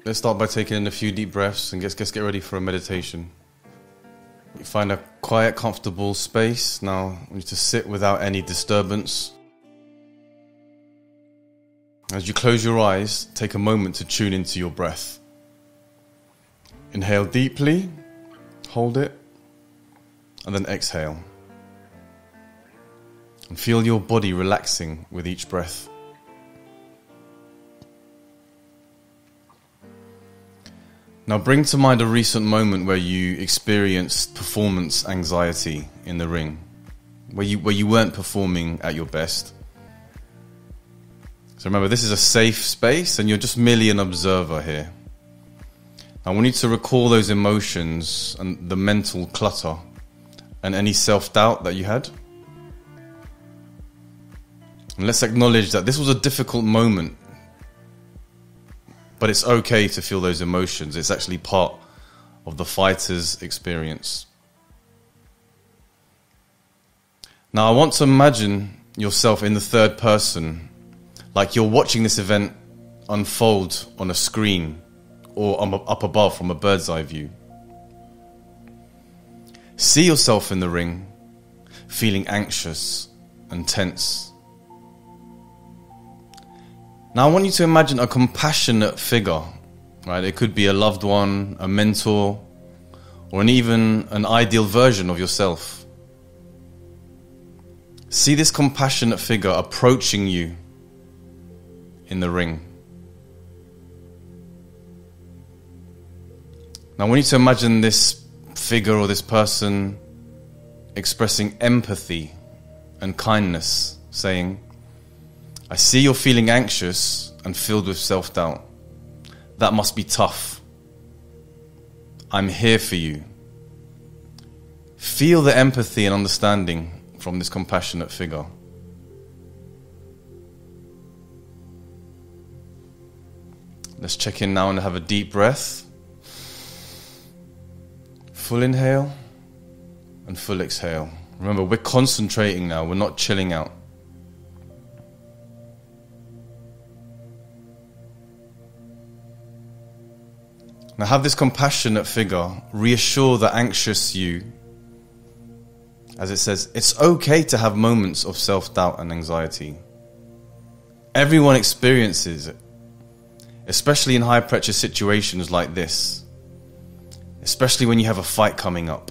let's start by taking in a few deep breaths and let's get ready for a meditation. You find a quiet, comfortable space. Now, I want you to sit without any disturbance. As you close your eyes, take a moment to tune into your breath. Inhale deeply, hold it, and then exhale. And feel your body relaxing with each breath. Now bring to mind a recent moment where you experienced performance anxiety in the ring, where you weren't performing at your best. So remember, this is a safe space and you're just merely an observer here. I want you to recall those emotions and the mental clutter and any self-doubt that you had. And let's acknowledge that this was a difficult moment, but it's okay to feel those emotions. It's actually part of the fighter's experience. Now, I want to imagine yourself in the third person, like you're watching this event unfold on a screen or up above from a bird's eye view. See yourself in the ring, feeling anxious and tense. Now I want you to imagine a compassionate figure, right? It could be a loved one, a mentor, or even an ideal version of yourself. See this compassionate figure approaching you in the ring. Now I want you to imagine this figure or this person expressing empathy and kindness, saying, I see you're feeling anxious and filled with self-doubt. That must be tough. I'm here for you. Feel the empathy and understanding from this compassionate figure. Let's check in now and have a deep breath. Full inhale and full exhale. Remember, we're concentrating now. We're not chilling out. Now have this compassionate figure reassure the anxious you. As it says, it's okay to have moments of self-doubt and anxiety. Everyone experiences it, especially in high-pressure situations like this. Especially when you have a fight coming up.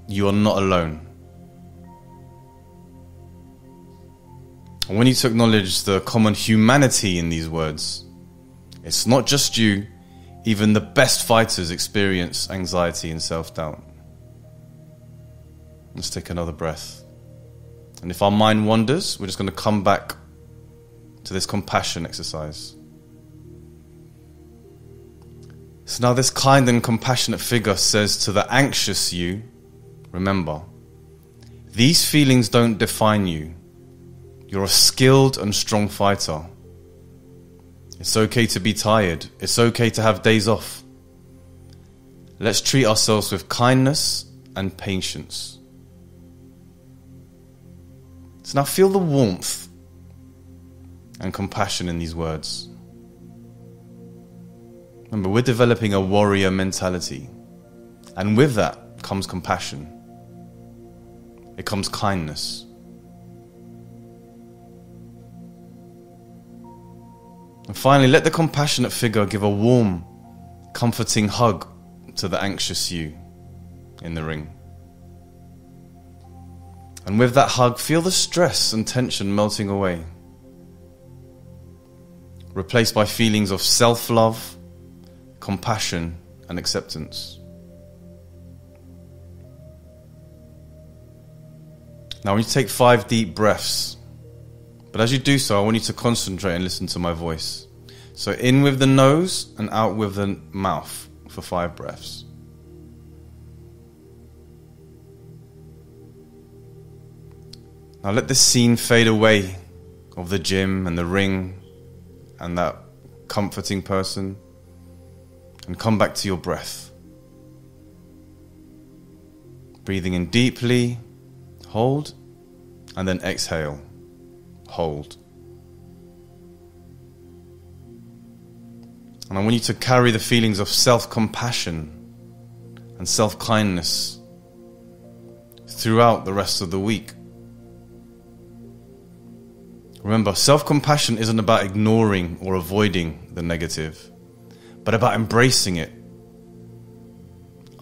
You are not alone. I want you to acknowledge the common humanity in these words. It's not just you. Even the best fighters experience anxiety and self-doubt. Let's take another breath. And if our mind wanders, we're just going to come back to this compassion exercise. So now this kind and compassionate figure says to the anxious you, remember, these feelings don't define you. You're a skilled and strong fighter. It's okay to be tired. It's okay to have days off. Let's treat ourselves with kindness and patience. So now feel the warmth and compassion in these words. Remember, we're developing a warrior mentality. And with that comes compassion. It comes kindness. And finally, let the compassionate figure give a warm, comforting hug to the anxious you in the ring. And with that hug, feel the stress and tension melting away, replaced by feelings of self-love, compassion, and acceptance. Now, I want you to take 5 deep breaths. But as you do so, I want you to concentrate and listen to my voice. So in with the nose and out with the mouth for 5 breaths. Now let this scene fade away of the gym and the ring and that comforting person and come back to your breath. Breathing in deeply, hold, and then exhale. Hold. And I want you to carry the feelings of self-compassion and self-kindness throughout the rest of the week. Remember, self-compassion isn't about ignoring or avoiding the negative, but about embracing it,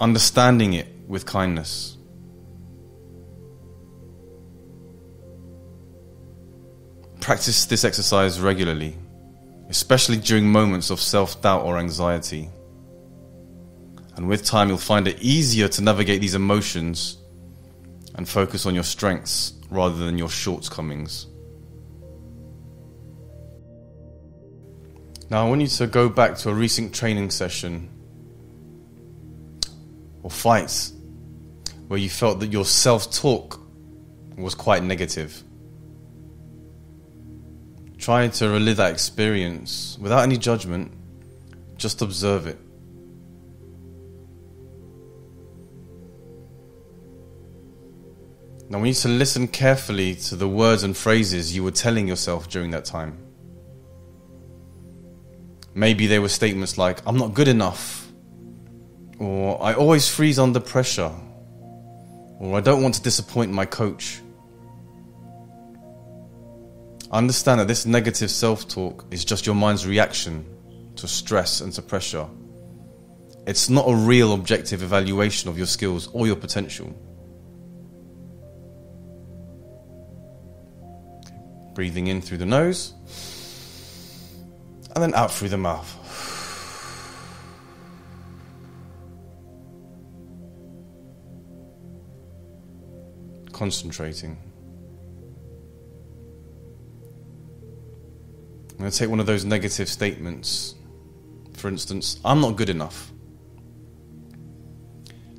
understanding it with kindness. Practice this exercise regularly, especially during moments of self-doubt or anxiety. And with time, you'll find it easier to navigate these emotions and focus on your strengths rather than your shortcomings. Now, I want you to go back to a recent training session or fight where you felt that your self-talk was quite negative. Try to relive that experience without any judgment. Just observe it. Now we need to listen carefully to the words and phrases you were telling yourself during that time. Maybe they were statements like, "I'm not good enough," or "I always freeze under pressure," or "I don't want to disappoint my coach." Understand that this negative self-talk is just your mind's reaction to stress and to pressure. It's not a real objective evaluation of your skills or your potential. Breathing in through the nose and then out through the mouth. Concentrating. I'm going to take one of those negative statements. For instance, "I'm not good enough."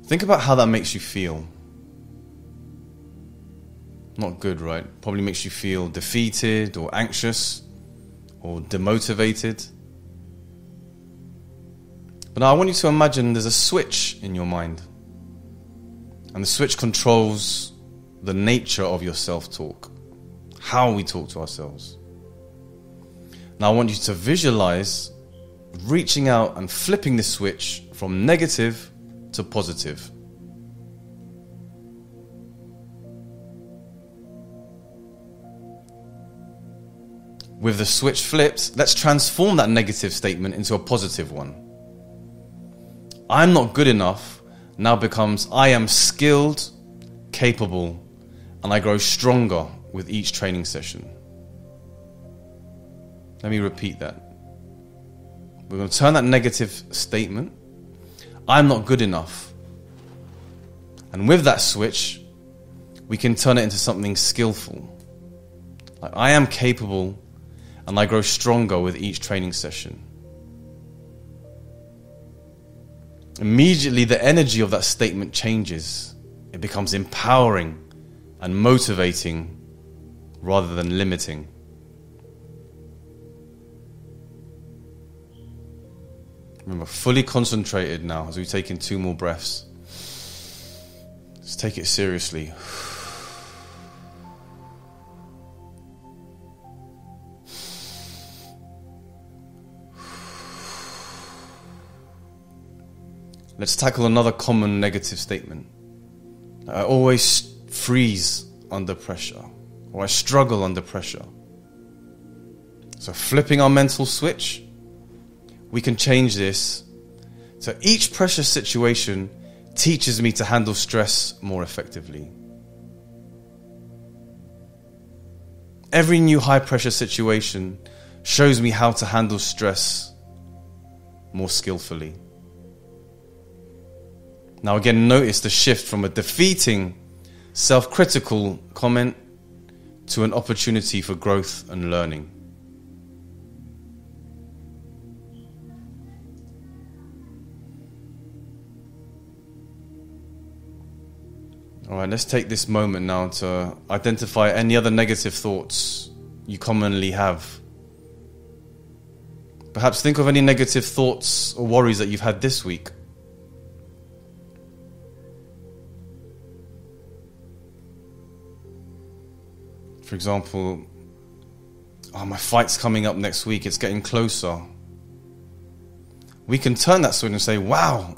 Think about how that makes you feel. Not good, right? Probably makes you feel defeated or anxious or demotivated. But now I want you to imagine there's a switch in your mind. And the switch controls the nature of your self-talk, how we talk to ourselves. Now I want you to visualize reaching out and flipping this switch from negative to positive. With the switch flipped, let's transform that negative statement into a positive one. "I'm not good enough" now becomes "I am skilled, capable, and I grow stronger with each training session." Let me repeat that. We're going to turn that negative statement, "I'm not good enough," and with that switch, we can turn it into something skillful. Like, "I am capable, and I grow stronger with each training session." Immediately, the energy of that statement changes. It becomes empowering and motivating rather than limiting. Remember, fully concentrated now as we take in 2 more breaths. Let's take it seriously. Let's tackle another common negative statement. "I always freeze under pressure," or "I struggle under pressure." So flipping our mental switch, we can change this to "Each pressure situation teaches me to handle stress more effectively." Every new high pressure situation shows me how to handle stress more skillfully. Now again, notice the shift from a defeating, self-critical comment to an opportunity for growth and learning. Alright, let's take this moment now to identify any other negative thoughts you commonly have. Perhaps think of any negative thoughts or worries that you've had this week. For example, "Oh, my fight's coming up next week, it's getting closer." we can turn that switch and say, wow,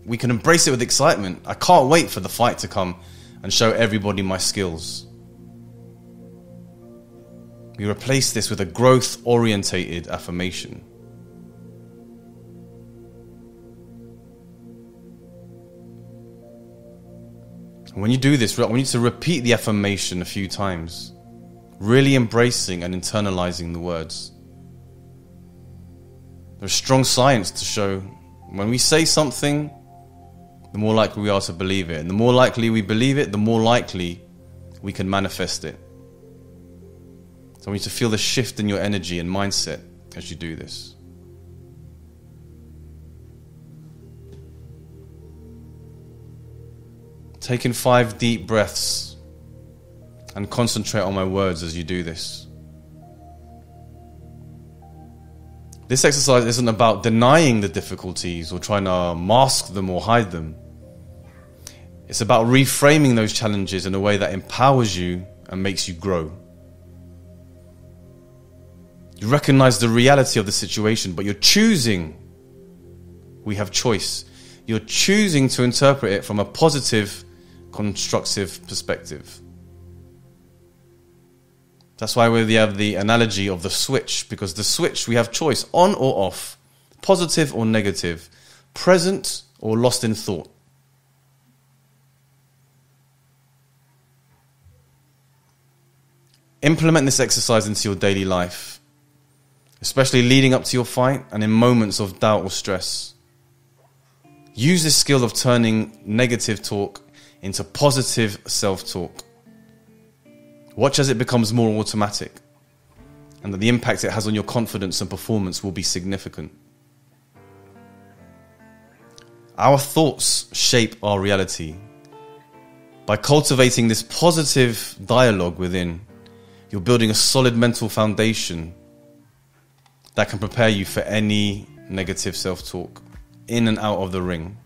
we can embrace it with excitement. I can't wait for the fight to come and show everybody my skills. We replace this with a growth-orientated affirmation. And when you do this, I want you to repeat the affirmation a few times, really embracing and internalizing the words. There's strong science to show when we say something, the more likely we are to believe it. And the more likely we believe it, the more likely we can manifest it. So I want you to feel the shift in your energy and mindset as you do this. Take in 5 deep breaths and concentrate on my words as you do this. This exercise isn't about denying the difficulties or trying to mask them or hide them. It's about reframing those challenges in a way that empowers you and makes you grow. You recognize the reality of the situation, but you're choosing. We have choice. You're choosing to interpret it from a positive, constructive perspective. That's why we have the analogy of the switch, because the switch, we have choice, on or off, positive or negative, present or lost in thought. Implement this exercise into your daily life, especially leading up to your fight and in moments of doubt or stress. Use this skill of turning negative talk into positive self-talk. Watch as it becomes more automatic, and that the impact it has on your confidence and performance will be significant. Our thoughts shape our reality. By cultivating this positive dialogue within, you're building a solid mental foundation that can prepare you for any negative self-talk in and out of the ring.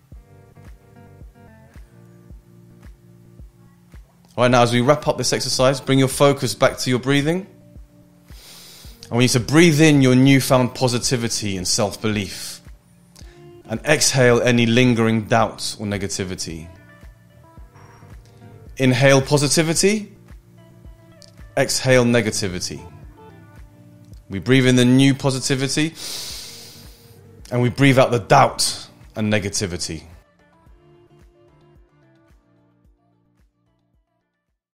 Right now, as we wrap up this exercise, bring your focus back to your breathing. I want you to breathe in your newfound positivity and self-belief, and exhale any lingering doubt or negativity. Inhale positivity, exhale negativity. We breathe in the new positivity, and we breathe out the doubt and negativity.